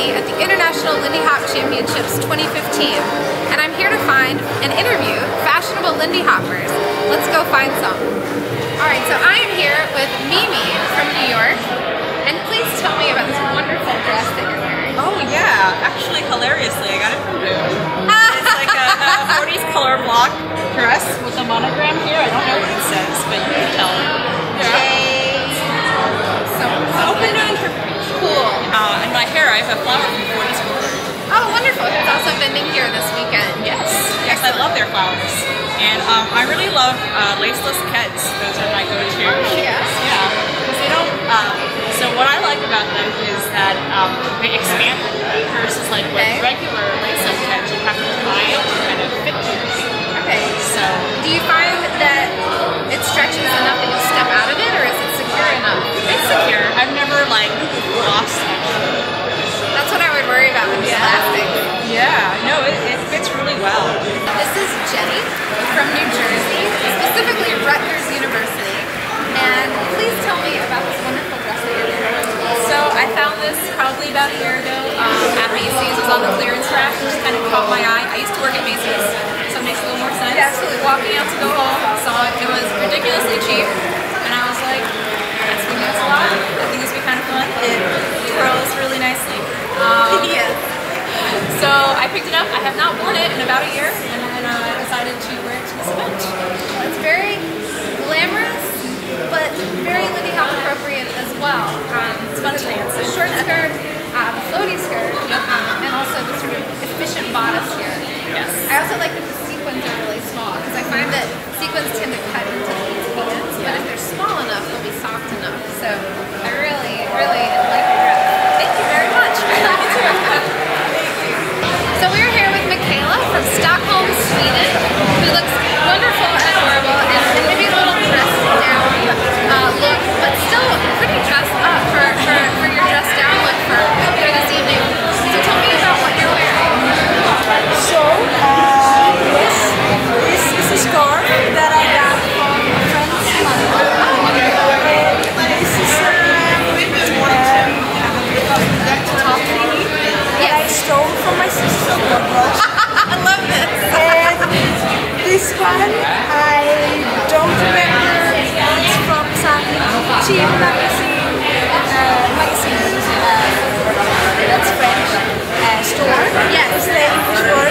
me at the International Lindy Hop Championships 2015, and I'm here to find and interview fashionable Lindy hoppers. Let's go find some. Alright, so I am here with Mimi from New York, and please tell me about this wonderful dress that you're wearing. Oh yeah, actually hilariously, I got it from Yehoodi. It's like a 40s color block dress with a monogram here. I don't know what it says, but you can tell. Open to interpretation. Cool. And my hair, I have a flower from 40s color. Oh, wonderful. It's also vending here this weekend. Yes, yes, I love their flowers. And I really love laceless keds. Those are my go-to. Oh, yes. Yeah, because they don't, so what I like about them is that they expand versus like with regular lace-up keds, you have to tie it to kind of fit to your feet. Okay. So, do you find that it stretches enough that you'll step out of it, or is it secure enough? It's secure. I've never like lost actually. That's what I would worry about with the elastic. Yeah, no, it fits really well. This is Jenny from New Jersey, specifically Rutgers University. And please tell me about this wonderful dress that you're wearing. So I found this probably about a year ago at Macy's. It was on the clearance rack. It just kind of caught my eye. I used to work at Macy's, so it makes a little more sense. Yeah, absolutely. Walking out to go home, saw it. It was ridiculously cheap, and I was like, that's what that's a lot. I think this would be kind of fun. It twirls really nicely. Yes. So I picked it up. I have not worn it in about a year, and then I decided to wear it to this event. It's very glamorous, but very Lindy Hop appropriate as well. It's fun to dance. The short skirt, the floaty skirt, and also the sort of efficient bodice here. Yes. I also like that the sequins are really small, because I find that sequins tend to cut into these hands, but if they're small enough, they'll be soft enough. So I really, really like your dress. Thank you very much. So we're here with Mela from Stockholm, Sweden, who looks wonderful and adorable, and maybe a little dressed down look, but still pretty dressed up for your dressed down look for this evening. So tell me about what you're wearing. So, this is a scarf that I got from a friend's mother. This is top thingy that I stole from my sister. I love this. And this one, I don't remember. It's from some cheap magazine. That's French store. Yes. It's the English word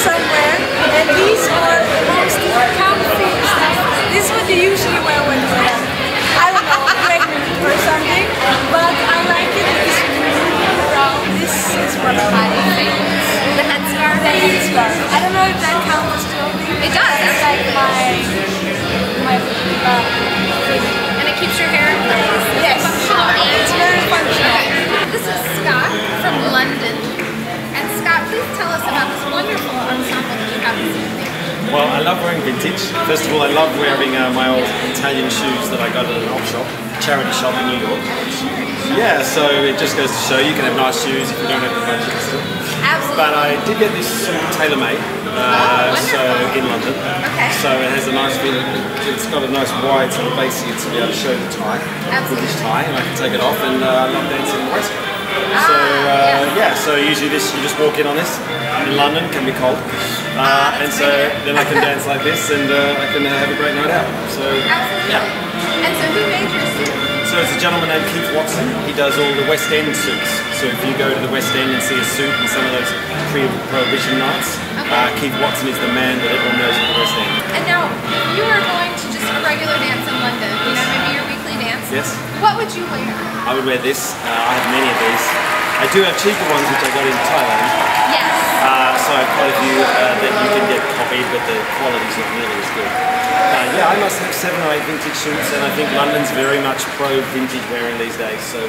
somewhere. And these are the most comfy stuff. This is what you usually wear when you're, I don't know, pregnant or something. But I like it because it's really round. This is one of my favorites. The headscarf. The headscarf. I don't know if that counts as clothing. It does. It's like my thing. And it keeps your hair in place. Yes. It's very functional. This is Scott from London. And Scott, please tell us about this wonderful ensemble that you have this evening. Well, I love wearing vintage. First of all, I love wearing my old Italian shoes that I got at an old shop, charity shop in New York. Yeah, so it just goes to show you can have nice shoes if you don't have the budget still. Absolutely. But I did get this suit tailor-made, so in London. Okay. So it has a nice fit. It's got a nice wide sort of base here to be able to show the tie, British tie, and I can take it off. And I love dancing in the waistcoat. So yeah, so usually this you just walk in on this. In London, can be cold, and so then I can dance like this, and I can have a great night out. So yeah. And so who made your suit? So it's a gentleman named Keith Watson. He does all the West End suits. So if you go to the West End and see a suit in some of those pre-prohibition nights, Keith Watson is the man that everyone knows at the West End. And now, if you were going to just a regular dance in London, you know, maybe your weekly dance, Yes. what would you wear? I would wear this. I have many of these. I do have cheaper ones which I got in Thailand. Yes. So I have quite a few that you can get copied, but the quality's not nearly as good. Yeah, I must have 7 or 8 vintage suits, and I think London's very much pro-vintage wearing these days, so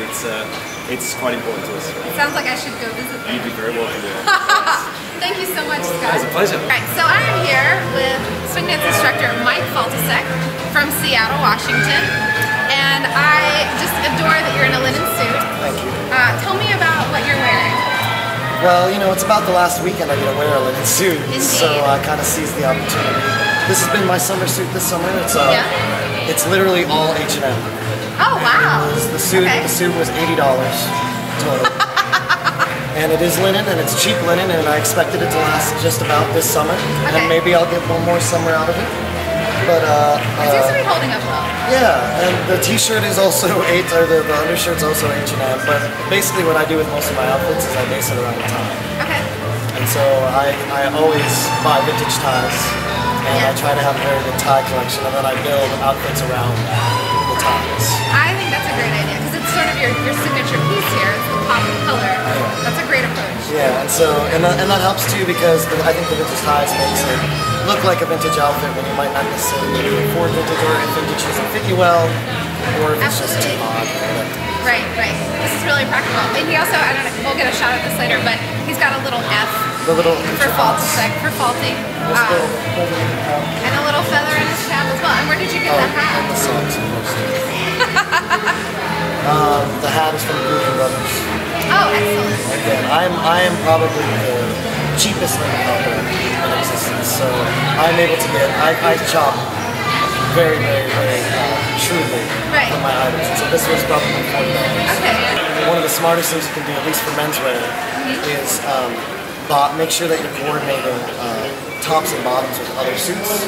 it's quite important to us. It sounds like I should go visit them. You'd be very welcome there. Thank you so much, Scott. It was a pleasure. Alright, so I am here with swing dance instructor Mike Faltasek from Seattle, Washington, and I just adore that you're in a linen suit. Thank you. Tell me about what you're wearing. Well, you know, it's about the last weekend I get to wear a linen suit, so I kind of seized the opportunity. This has been my summer suit this summer. It's literally all H&M. Oh wow! The suit was $80 total. and it is linen, and it's cheap linen, and I expected it to last just about this summer, and maybe I'll get one more summer out of it. But it seems to be holding up well. Yeah, and the t-shirt is also the undershirt's also H&M, but basically what I do with most of my outfits is I base it around the tie. Okay. And so I always buy vintage ties, and I try to have a very good tie collection, and then I build outfits around the ties. I think that's a great idea, because it's sort of your signature piece here. It's the pop of color. Yeah. That's a great approach. Yeah, and so and that helps too, because I think the vintage ties makes it look like a vintage outfit when you might not necessarily afford vintage, or if vintage doesn't fit you well, or if it's just too odd. Right, right. This is really practical. And he also, I don't know, we'll get a shot at this later, but he's got a little F for faulting. And a little feather in his cap as well. And where did you get that hat? And the socks and most the hat is from Google Brothers. Oh, excellent. Again, I am probably the cheapest linen helper in existence, so I'm able to get, I shop very, very, very shrewdly for my items. And so this was probably $40. Okay. One of the smartest things you can do, at least for menswear, is make sure that you're coordinating tops and bottoms with other suits.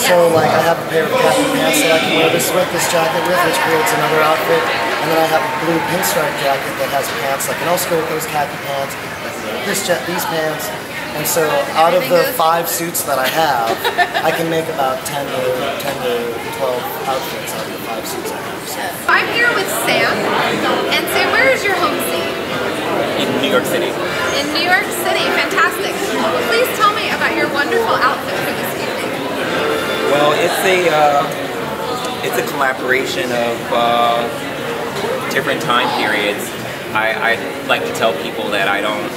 So like I have a pair of khaki pants that I can wear this jacket with, which creates another outfit. And then I have a blue pinstripe jacket that has pants that can also go with those khaki pants, these pants. And so out of the 5 suits that I have, I can make about 10 to 12 outfits out of the 5 suits I have. So. I'm here with Sam. And Sam, where is your home city? In New York City. In New York City, fantastic. Well, please tell me about your wonderful outfit for this evening. Well, it's a collaboration of different time periods. I like to tell people that I don't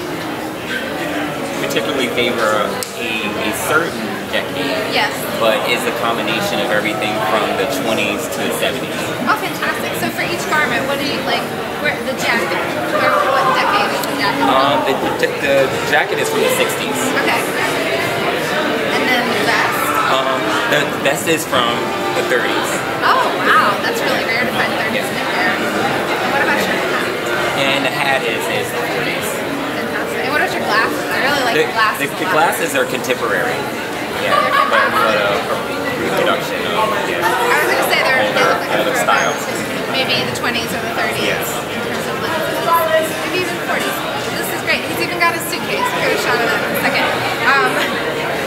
particularly favor a certain decade, but it's a combination of everything from the 20s to the 70s. Oh, fantastic. So for each garment, what do you like, the jacket, what decade is the jacket? The jacket is from the 60s. Okay. And then the vest? The vest is from the 30s. Oh, wow. That's really rare to find 30s knitwear. And what about your hat? And the hat is the 40s. Fantastic. And what about your glasses? I really like the glasses. The glasses are contemporary. Yeah, but reproduction of, I was going to say they look like other styles. Maybe the 20s or the 30s. Yes. In terms of lenses. Maybe even 40s. This is great. He's even got a suitcase. We'll get a shot of that in a second.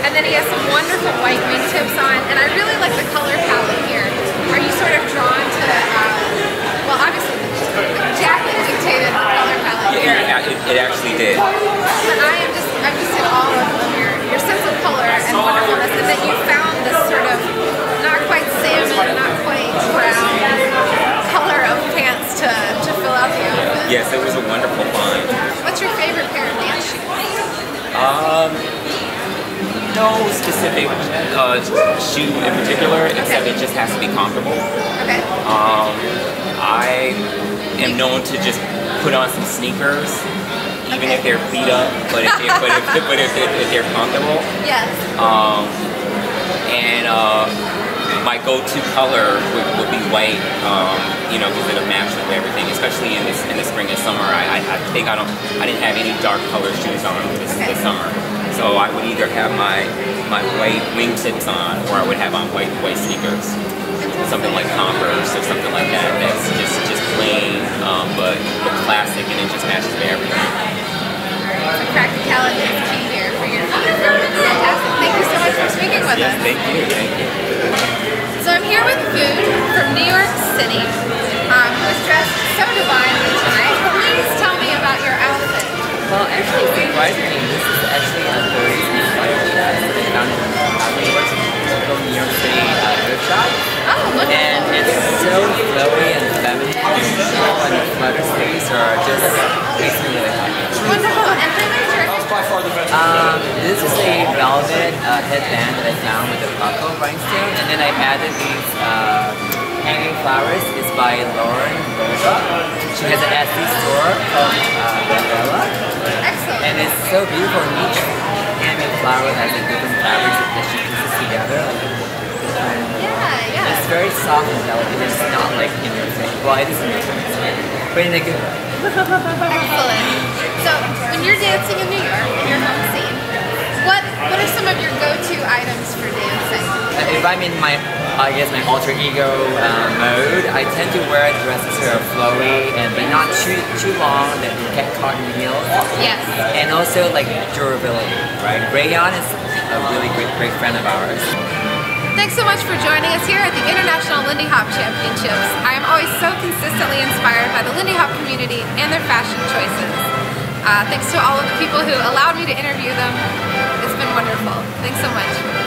And then he has some wonderful white wingtips on. And I really like the color palette here. Are you sort of drawn to, well, obviously the jacket dictated the color palette here. Yeah, it actually did. But I'm just in awe of your sense of color and wonderfulness, and that you found this sort of not quite salmon, not quite brown color of pants to fill out the outfit. Yes, it was a wonderful find. What's your favorite pair of dance shoes? No specific shoe in particular, except it just has to be comfortable. Okay. I am known to just put on some sneakers, even if they're beat up, but if they're comfortable. Yes. And my go-to color would be white, because it'll match with everything, especially in the spring and summer. I think I didn't have any dark color shoes on this summer. So I would either have my white wingtips on, or I would have on white sneakers, something like Converse or something like that. That's just plain, but classic, and it just matches with everything. Alright, so practicality is key here for your fantastic. Thank you so much for speaking with us. Yes, thank you. So I'm here with Food from New York City, who is dressed so divinely tonight. Please tell me about your outfit. Well, actually, surprisingly, this is actually a very inspired dress that I found in New York City thrift shop. Oh, look. And it's so flowy and feminine, and the flutter sleeves are just makes me really happy. Wonderful. And how many This is a velvet headband that I found with a buckle rhinestone, and then I added these hanging flowers. It's by Laura Windley. She has an Etsy store called Mela. Excellent. And it's so beautiful. And each hanging flower has a different fabrics that she pieces together. Yeah. It's very soft and delicate. It's not like in your face. Well, it is in your face, but in a good way. Excellent. So when you're dancing in New York, in your home scene, what are some of your go-to items for dancing? If I'm in my, I guess my alter ego mode, I tend to wear dresses that are flowy and but not too long that get caught in the heels. Yes. And also like durability, right? Rayon is a really great friend of ours. Thanks so much for joining us here at the International Lindy Hop Championships. I am always so consistently inspired by the Lindy Hop community and their fashion choices. Thanks to all of the people who allowed me to interview them. It's been wonderful. Thanks so much.